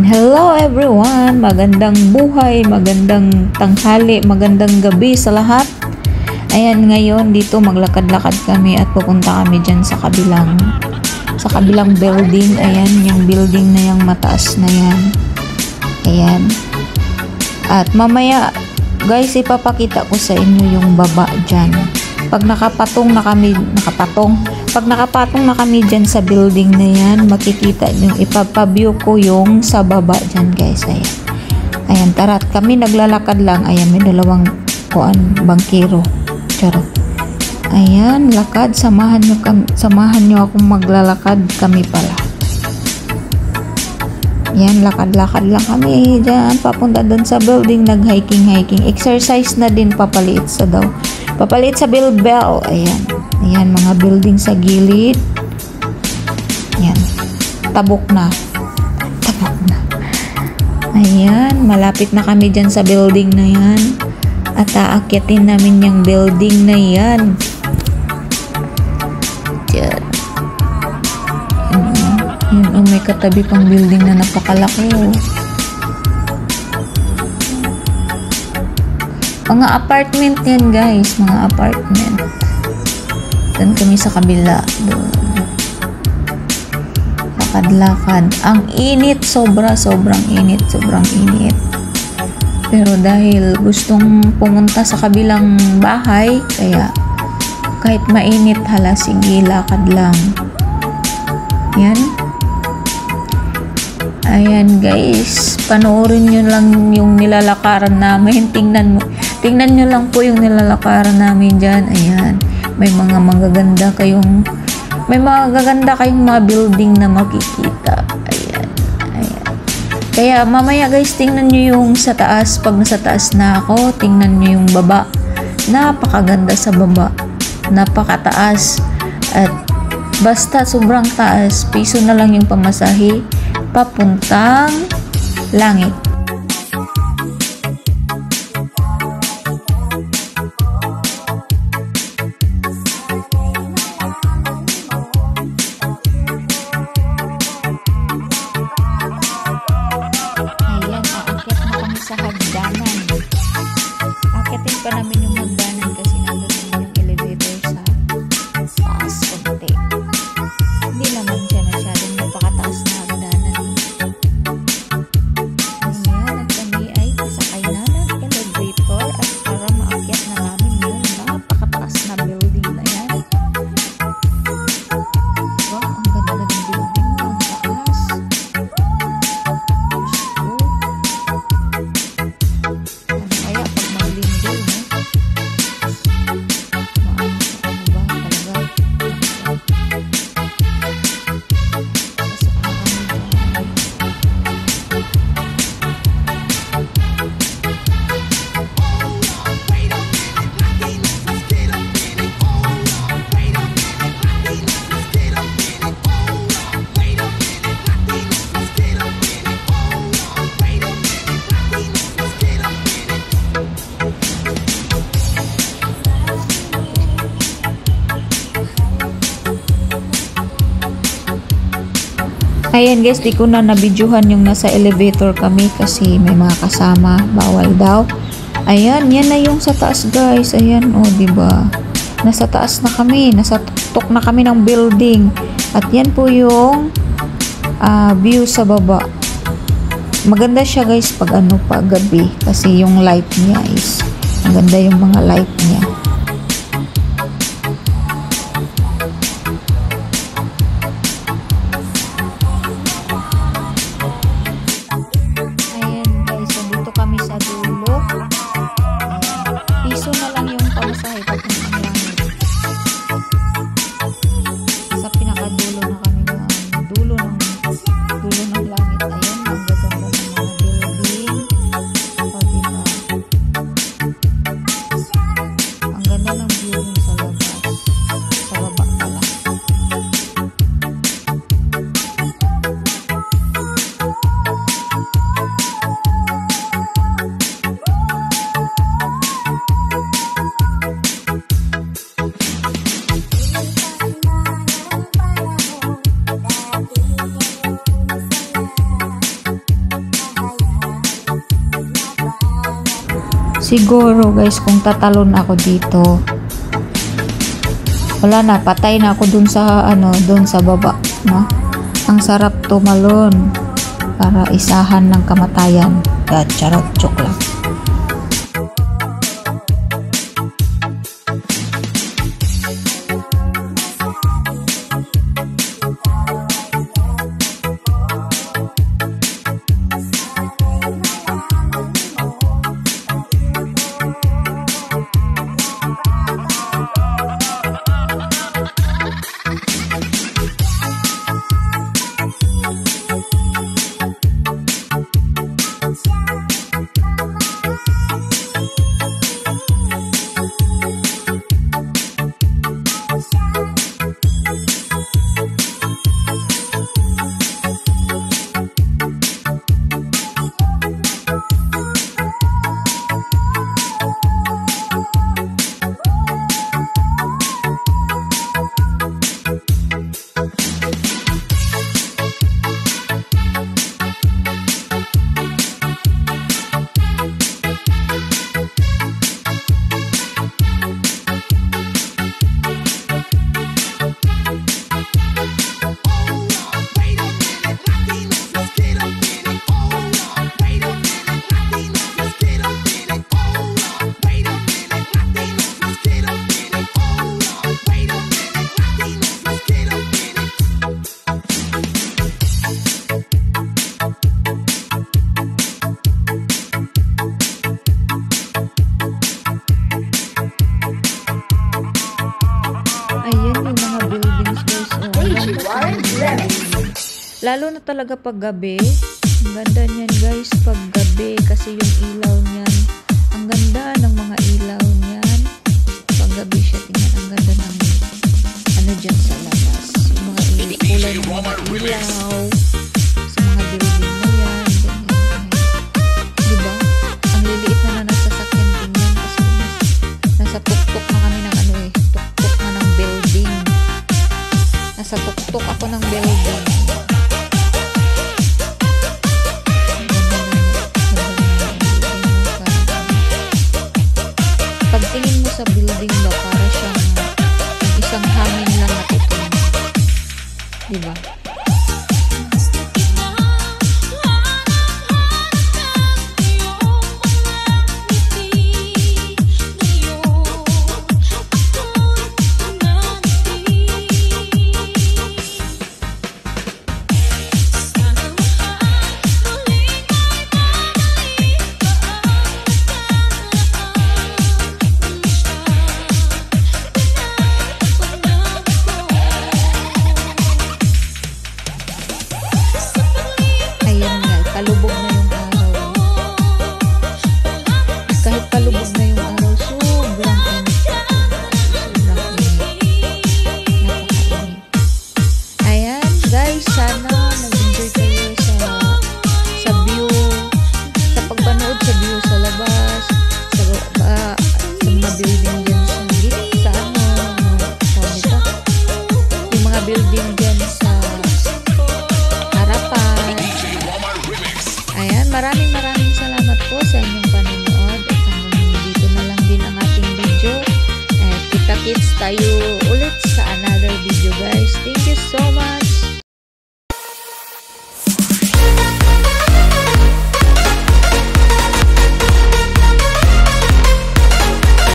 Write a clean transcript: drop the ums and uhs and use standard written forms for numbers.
Hello everyone! Magandang buhay, magandang tanghali, magandang gabi sa lahat. Ayan, ngayon dito maglakad-lakad kami at pupunta kami dyan sa kabilang building. Ayan, yung building na yung mataas na yan. Ayan. At mamaya, guys, ipapakita ko sa inyo yung baba dyan. Pag nakapatong na kami dyan sa building na yan, makikita nyo, ipapaview ko yung sa baba dyan, guys. Ayan. Ayan, tara, kami naglalakad lang. Ayan, may dalawang bangkero. Charot. Ayan, lakad. Samahan nyo akong maglalakad. Kami pala. Ayan, lakad-lakad lang kami dyan. Papunta dun sa building, nag-hiking. Exercise na din, papalit sa Bilbao. Ayan. Ayan, mga building sa gilid. Ayan. Tabok na. Ayan, malapit na kami dyan sa building na yan. At aakyatin namin yung building na yan. Diyan. Yun, may katabi pang building na napakalaki. Mga apartment yan, guys. Mga apartment. Doon kami sa kabila. Doon. Lakad-lakad. Ang init. Sobrang init. Pero dahil gustong pumunta sa kabilang bahay, kaya kahit mainit, hala, sige, lakad lang. Yan. Ayan, guys. Panoorin nyo lang yung nilalakaran namin. Tingnan nyo lang po yung nilalakaran namin dyan. Ayan. May mga magaganda kayong mga building na makikita. Ayan. Kaya mamaya, guys, tingnan nyo yung sa taas. Pag nasa taas na ako, tingnan nyo yung baba. Napakaganda sa baba. Napakataas. At basta sobrang taas, piso na lang yung pamasahe papuntang langit. Sa hagdanan. Akitin pa namin yung hagdanan kasi nandun naman yung elevator sa taas konti. Hindi naman siya masyadong napakataas na hagdanan. Ayan, at kami ay pasakay na ng elevator at para maakyat na namin yung napakataas na building na yan. Wow, ang ganda ng building. Ang taas. Ayan, guys, di ko na nabidyohan yung nasa elevator kami kasi may mga kasama, bawal daw. Ayan, yan na yung sa taas, guys. Ayan, diba? Nasa taas na kami, nasa tuktok na kami ng building. At yan po yung view sa baba. Maganda siya, guys, pag gabi kasi yung light niya is maganda, yung mga light niya. Piso na lang yung pamasahe papuntang langit. Sa pinakadulo na kami ng dulo ng langit. Ayan, ang gaganda ng mga building. O, diba? Ang Siguro guys, kung tatalon ako dito, wala na, patay na ako dun sa dun sa baba, no? Ang sarap tumalon para isahan ng kamatayan. Charot, joke lang. Lalo na talaga pag gabi. Ang ganda niyan guys pag gabi kasi yung ilaw niyan. Ang ganda ng mga ilaw niyan. Pag gabi siya, tingnan ang ganda ng dyan sa labas. Yung mga kulay ng mga ilaw sa mga building na yan. Diba? Ang liliit na nasa sasakyan tingnan kasi nasa tuktok na kami ng tuktok na ng building. Nasa tuktok ako ng building. Pagtingin mo sa building ba, para siyang isang hangin lang natutunan. Diba? Palubog na yung araw. Kahit palubog na yung araw, sobrang init. Sobrang init. Napaka-init. Ayan, guys, sana nag-enjoy kayo sa view, sa pagpanood sa view sa labas, sa mga building dyan sa yung mga building dyan sa harapan. Ayan, maraming salamat po sa inyong panonood at hanggang dito na lang din ang ating video. Kita-kits tayo